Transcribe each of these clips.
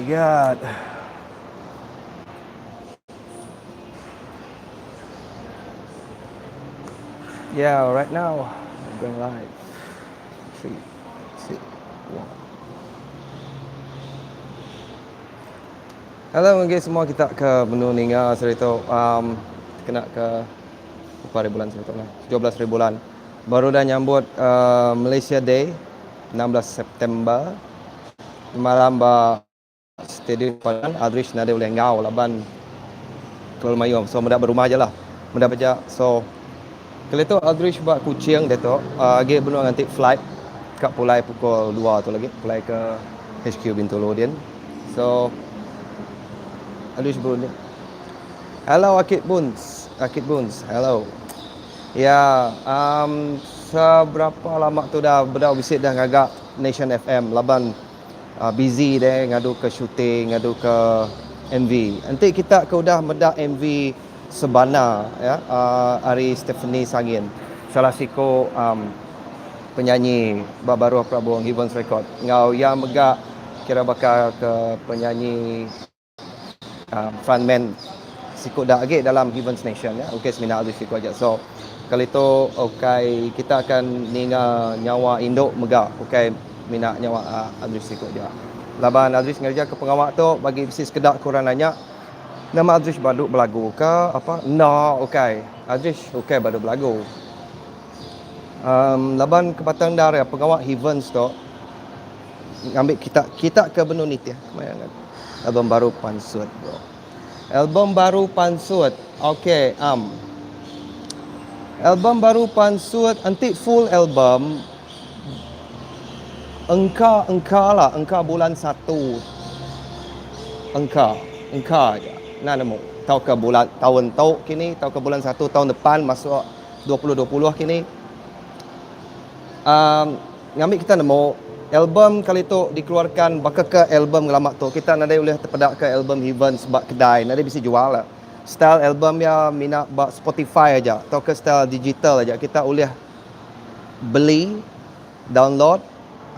God. Yeah, right now I'm going live. 3, 2, 1. Hello guys semua, kita ke menu ninga cerita kena ke berapa hari bulan cerita lah. 17 hari bulan. Baru dah nyambut Malaysia Day 16 September. Malam ba stadium Padang Adrish nade boleh ngau laban Kuala Mayu. So mudah berumah je lah. Mudah baca. So kalau tu Adrish buat Kuching dia tu agi benar nanti flight kat Pulai pukul 2 tu lagi. Pulai ke HQ Bintulu Dian. So Adrish bro ni. Hello Akid Buns. Hello. Ya, seberapa lama tu dah visit dah ngagak Nation FM laban busy deh ngadu ke shooting, ngadu ke MV. Nanti kita ke udah medak MV Sebana ya, Ari Stephanie Sangin. Salah siko penyanyi baru Prabowo Gibbons Record. Ngau yang megak kira bakal ke penyanyi frontman sikut dah lagi dalam Gibbons Nation ya. Okey semina Aziz sikut aja. So kali tu okey kita akan ninga nyawa Indok megak. Okey mina nyawa Aziz sikut aja. Laban Aziz ngerja ke pengawak tu bagi bisnis kedak kurang nanya. Nama Aziz baduk belagu ke apa? No, okey. Aziz okey baduk belagu. Laban kepatang dar pengawak Heavens tu ngambil kita ke benua nit ya. Kemayangan. Album baru Pansut bro. Album baru Pansut. Okey, album baru Pansut nanti full album engka bulan 1. Engka aja. Nah nemu. Tahu ke bulan tahun tau kini, tahu ke bulan 1 tahun depan masuk 2020 kini. Ngambil kita nemu album kali tu dikeluarkan bakal ke album lama tu kita nada boleh terpedak ke album Heaven sebab kedai nada bisa jual lah. Style album ya mina bak Spotify aja atau ke style digital aja kita boleh beli download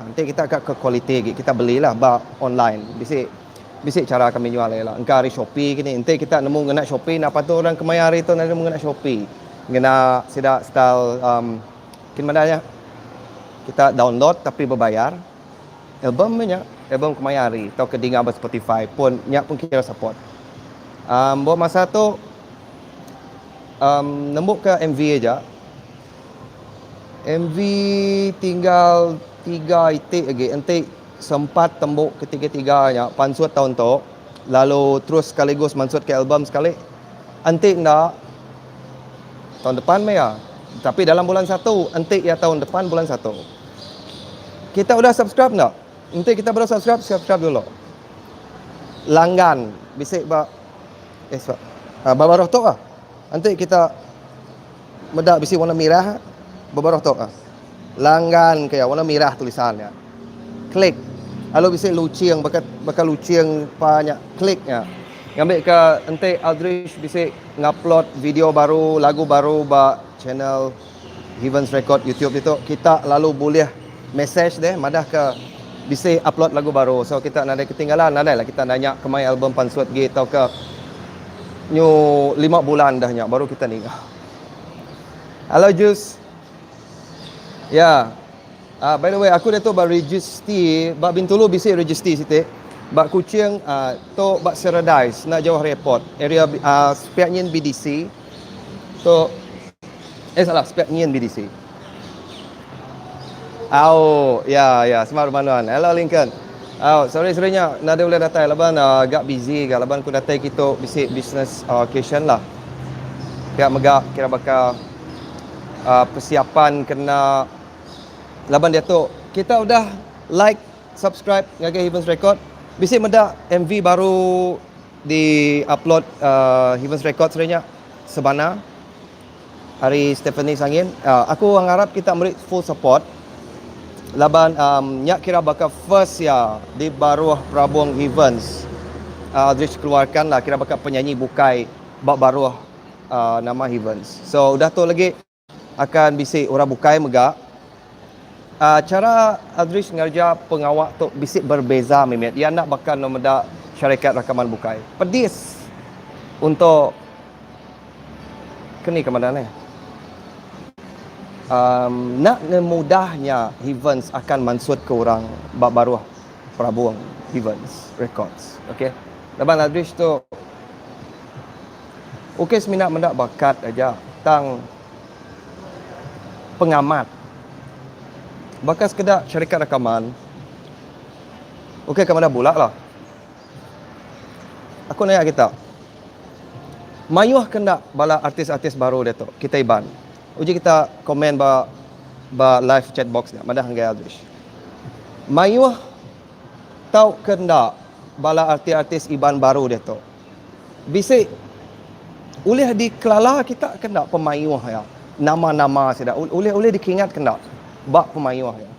nanti kita agak ke kualiti lagi kita belilah bak online bisik cara kami jual lah engkau hari Shopee kini nanti kita nemu ngena Shopee apa tu orang kemayari tu nada nemu ngena Shopee ngena sidak style kin mana kita download tapi berbayar albumnya album kemayari atau kedinga ber Spotify pun nyak pun kira support buat masa tu nembuk ke MV aja MV tinggal 3 itik lagi nanti sempat tembuk ketiga-tiganya Pansut tahun tu lalu terus sekaligus mansut ke album sekali nanti ndak tahun depan ya tapi dalam bulan 1 nanti ya tahun depan bulan 1 kita udah subscribe tak? Nanti kita baru subscribe dulu langgan bisik bak babaroh tu lah nanti kita medak bisik warna merah babaroh tu lah langgan kayak warna merah tulisannya klik lalu bisik luciang bakal luciang banyak kliknya ngambil ke nanti Aldrich bisik ngupload video baru lagu baru bak channel Heavens Record YouTube itu kita lalu boleh message deh madah ke bisa upload lagu baru so kita nada ketinggalan nada lah kita nanya ke my album Pansut gitu atau ke new 5 bulan dahnya baru kita nih. Halo Jus ya by the way aku dah tu baru register bak Bintulu bisa register situ bak Kuching tu bak Paradise nak jauh airport area Spiak Nyen BDC so salah Spiak Nyen BDC. Ya, smart manuan. Hello Lincoln. Sorry-sorrynya nada boleh datang laban agak busy ke laban aku datang kita bisik business occasion lah. Kira megak kira bakal persiapan kena laban dia tu. Kita udah like, subscribe ngagai Heavens Record. Bisik medak MV baru di upload Heavens Record sebenarnya Sebana. Hari Stephanie Sangin. Aku harap kita beri full support. Laban nyak kira bakal first ya di baruah Prabowo Heavens Aldrich keluarkan lah kira bakal penyanyi bukai bak baruah nama Heavens so udah tu lagi akan bisik orang bukai megak cara Aldrich ngerja pengawak tu bisik berbeza memet dia nak bakal nomeda syarikat rakaman bukai. Pedis untuk kini kemanaan nak mudahnya Evans akan mansut ke orang bab baru Prabuang Evans Records. Okey. Laban Aldrich tu okey seminat mendak bakat aja tang pengamat. Bakas sekedar syarikat rakaman. Okey ke mana pula lah. Aku nanya kita. Mayuh kendak bala artis-artis baru dia tu. Kita iban. Uji kita komen ba live chat box ni. Madah hanggai Aldrich. Mayuh tahu kendak bala artis-artis iban baru dia tu. Bisik ulih dikelala kita kendak pemayuh ya. Nama-nama sudah. Ulih dikingat kendak bak pemayuh ya.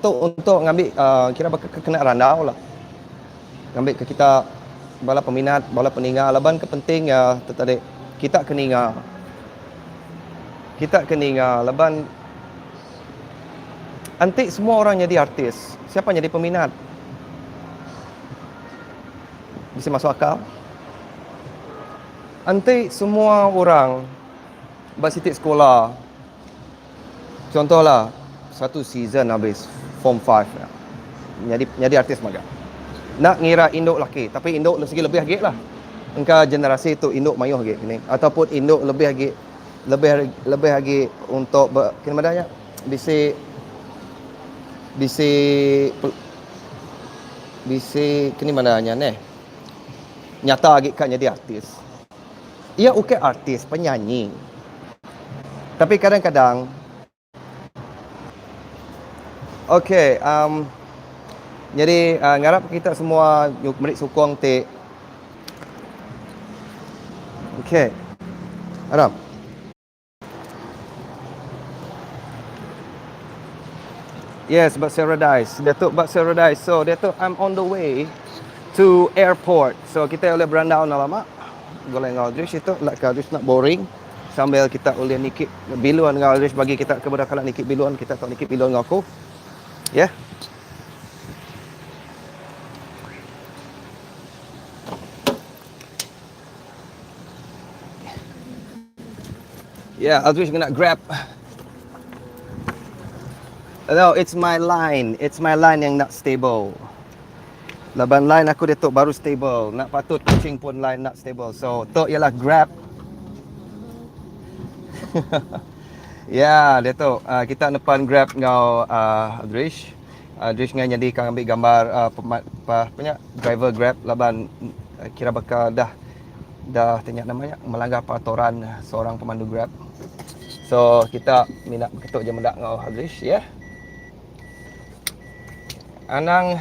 Tu untuk ngambil kira kena randau lah. Ngambil ke kita bala peminat, bala peninggal laban kepenting ya tetadik kita keninga. Kita keninga laban antik semua orang jadi artis. Siapa jadi peminat? Bisa masuk akal? Antik semua orang bersitik sekolah. Contohlah satu season habis form 5 ya. Jadi artis maga. Nak ngira induk laki, tapi induk segi lebih lagi lah. Engkau generasi tu induk mayuh lagi ni, ataupun induk lebih lagi untuk kena madanya bisi kini madanya ne. Nyata lagi kan jadi artis. Ia okey artis, penyanyi. Tapi kadang-kadang okey, jadi ngarap kita semua merik sokong te. Okey. Arab. Yes, but Paradise. Datuk but Paradise. So, Datuk I'm on the way to airport. So, kita boleh berandau nak lama. Goleng Aldrich itu nak Aldrich nak boring sambil kita boleh nikip biluan dengan Aldrich bagi kita keberakalan nikip biluan, kita tak nikip biluan dengan aku. Ya. Yeah. Yeah, Aldrich kena grab. No, it's my line. It's my line yang nak stable. Laban line aku dia tu baru stable. Nak patut kucing pun line nak stable. So, tu ialah grab. Ya, dia tu. Kita depan grab dengan Aldrich. Aldrich dengan jadi kang ambil gambar punya driver grab. Laban kira bakal dah tanya namanya melanggar peraturan seorang pemandu grab. So kita minat ketuk je mendak dengan Aldrich ya. Anang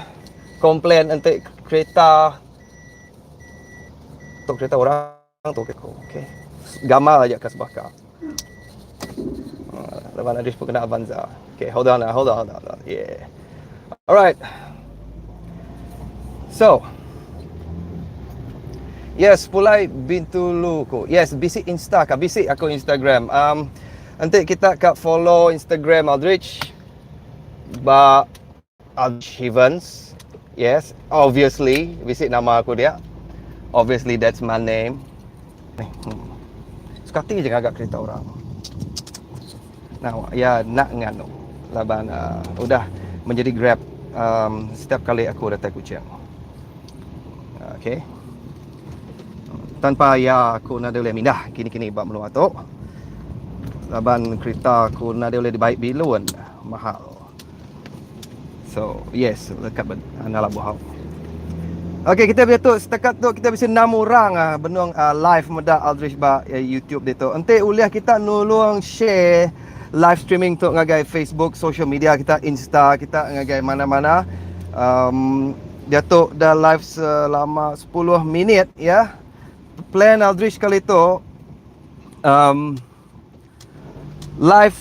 komplain untuk kereta orang tu okey. Gamal aja kas bakar. Lepas Aldrich pun kena Avanza. Okay, hold on. Yeah. Alright. So yes, pulai Bintulu ko. Yes, bisik Insta ka. Bisik aku Instagram. Nanti kita kat follow Instagram Aldrich. Aldrich Evans. Yes, obviously. Bisik nama aku dia. Obviously, that's my name. Sekati je agak kereta orang. Nah, ya nak nganu. Laban udah menjadi Grab setiap kali aku datang Kuching. Okay. Tanpa ya aku nak boleh mindah kini-kini bab menua tu. Laban kereta aku nak boleh dibaik biluan mahal. So, yes, lekat analah buhau. Okey, kita betul setakat tu kita bisa 6 orang benung live medak Aldrich ba YouTube dia tu. Ente uliah kita nulung share live streaming tu ngagai Facebook, social media kita, Insta kita ngagai mana-mana. Dia tu dah live selama 10 minit ya. Plan Aldrich kali tu live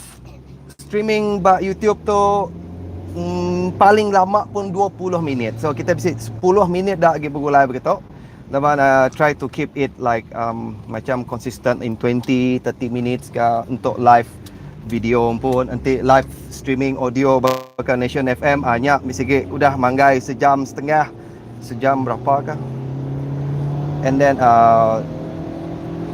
streaming ba YouTube tu paling lama pun 20 minit. So kita bisa 10 minit dah lagi bergulai begitu. Dan try to keep it like macam consistent in 20-30 minutes ke untuk live video pun. Nanti live streaming audio bahkan Nation FM hanya misalnya udah manggai sejam setengah, sejam berapa kah? And then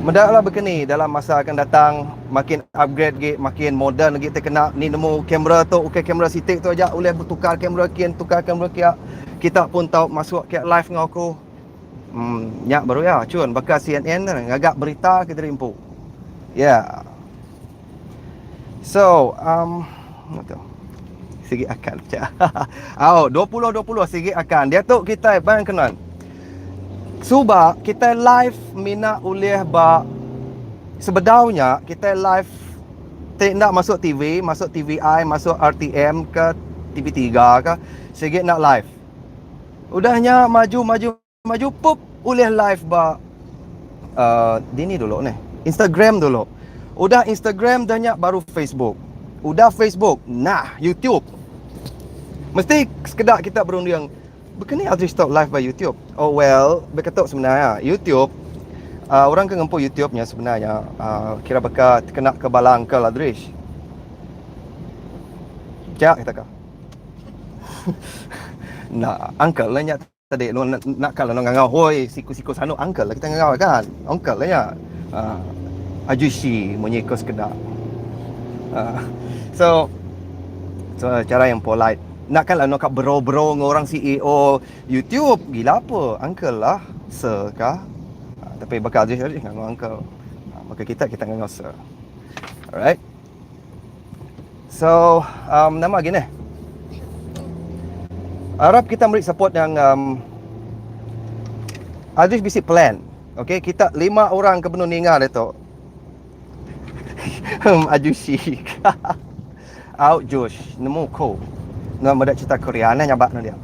mendak lah begini dalam masa akan datang, makin upgrade lagi, makin modern lagi. Kita kena ni nemu kamera tu, kamera sitik tu aja boleh bertukar kamera kian, tukar kamera kia. Kita pun tahu masuk ke live dengan aku. Nyak baru ya, cun bakal CNN ngagak berita kita rimpu. Yeah. So, sikit akan macam. 20 sikit akan. Dia tu kita bang kenan. Suba kita live mina oleh ba sebedaunya kita live nak masuk TV, masuk TVI, masuk RTM ke TV3 ke, sikit nak live. Udahnya maju pop oleh live ba dini dulu ni. Instagram dulu. Udah Instagram dahnya baru Facebook. Udah Facebook, nah YouTube. Mesti sekedar kita berunding begini Aldrich stop live by YouTube. Oh well, berkata sebenarnya YouTube orang kan ngempu YouTube-nya sebenarnya kira bakal kena ke bala Uncle Aldrich. Jak kita kah. Nah, Uncle lah nya tadi nak kalau ngau hoi siku-siku sanu Uncle lah kita ngau kan. Uncle lah nya. Ajushi menyekos kedak. So cara yang polite. Nakkanlah nak bro-bro dengan orang CEO YouTube. Gila apa? Uncle lah. Sir kah? Tapi bakal Aziz dengan uncle. Maka kita dengan sir. Alright. So, nama gini. Harap kita beri support yang Aziz bisi plan. Okay, kita 5 orang ke penuh ningal itu. Ajushi. Out Josh. Nemu ko. Nak medak cerita Korea ni nyabak dia.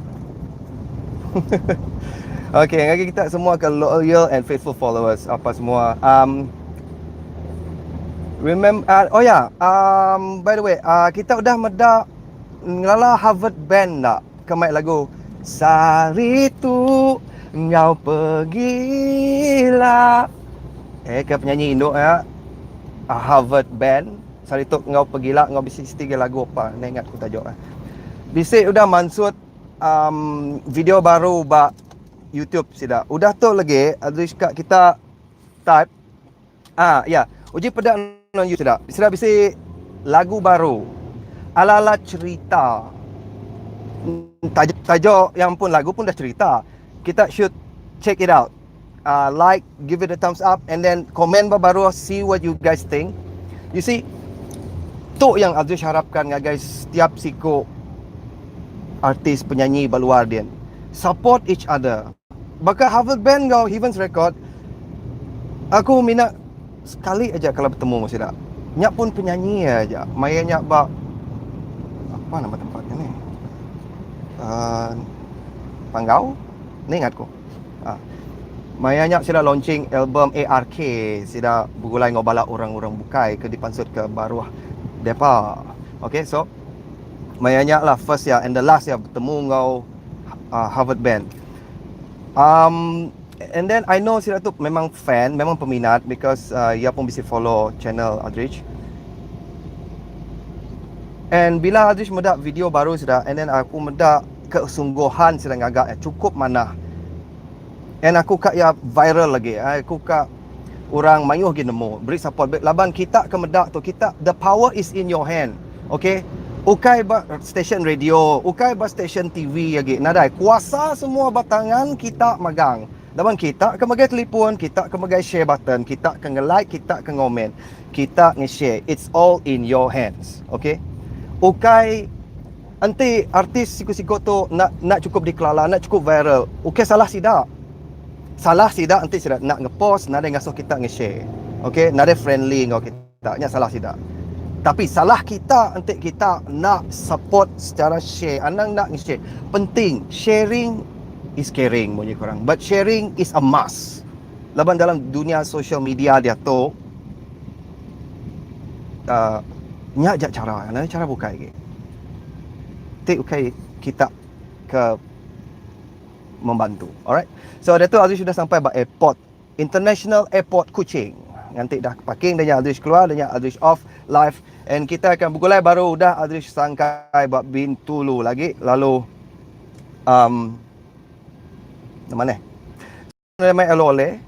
Okay, lagi kita semua ke loyal and faithful followers apa semua. Remember by the way, kita udah medak ngala Harvard Band nak kemai lagu Sari tu ngau pergilah. Ke penyanyi Indo ya. Harvard Band Sari tu ngau pergilah ngau bisik tiga lagu apa. Ni ingat aku tajuk bisik udah mansut video baru ba YouTube sida. Udah tu lagi Adrish kat kita type ya, uji pedak non YouTube sida. Sida bisik lagu baru ala-ala cerita. Tajuk yang pun lagu pun dah cerita. Kita should check it out. Like, give it a thumbs up and then comment baru, see what you guys think. You see, tu yang Adrish harapkan guys, setiap siku artis penyanyi berluar dia support each other. Bakal Harvard Band kau Heaven's Record, aku minat sekali aja kalau bertemu mesti tak. Nyak pun penyanyi aja. Maya nyak bak apa nama tempatnya ni? Panggau? Ni ingat ko. Maya nyak sudah launching album ARK, sudah bergulai ngobala orang-orang bukai ke dipansut ke baruah depa. Okay, so Mayanya lah first ya and the last ya bertemu ngau Harvard Band. And then I know sila tu memang fan, memang peminat because ia pun bisa follow channel Adrich. And bila Adrich medak video baru sudah, and then aku medak kesungguhan sedang agak cukup mana. And aku kak ya viral lagi. Aku kak orang mayuh gini nemu, beri support. Laban kita ke medak tu, kita the power is in your hand. Okay? Ukai ba station radio, ukai ba station TV lagi. Nadai kuasa semua batangan kita magang. Dalam kita ke magai telefon, kita ke magai share button, kita ke nge-like, kita ke ngomen, kita nge-share. It's all in your hands. Okay? Ukai anti artis siku-siku tu nak cukup dikelala, nak cukup viral. Ukai salah sidak. Salah sidak anti sidak nak nge-post, nadai ngasuh kita nge-share. Okay? Nadai friendly ngau kita. Nya salah sidak. Tapi salah kita nanti kita nak support secara share. Anang nak share. Penting. Sharing is caring bunyi korang. But sharing is a must. Laban dalam dunia social media dia tu nyak jak cara. Ana cara bukai ke. Tik ukai kita ke membantu. Alright. So dia tu Aziz sudah sampai ba airport. International Airport Kuching. Nanti dah parking dan Aldrich keluar dan Aldrich off live and kita akan bergulai baru dah Aldrich sangkai buat Bintulu lagi lalu mana na may ole.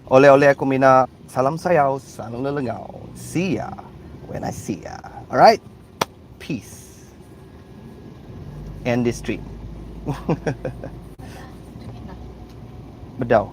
Ole ako mina. Salam sayaw, sanong nalangaw. See ya when I see ya. Alright? Peace. End this stream. Bedaw.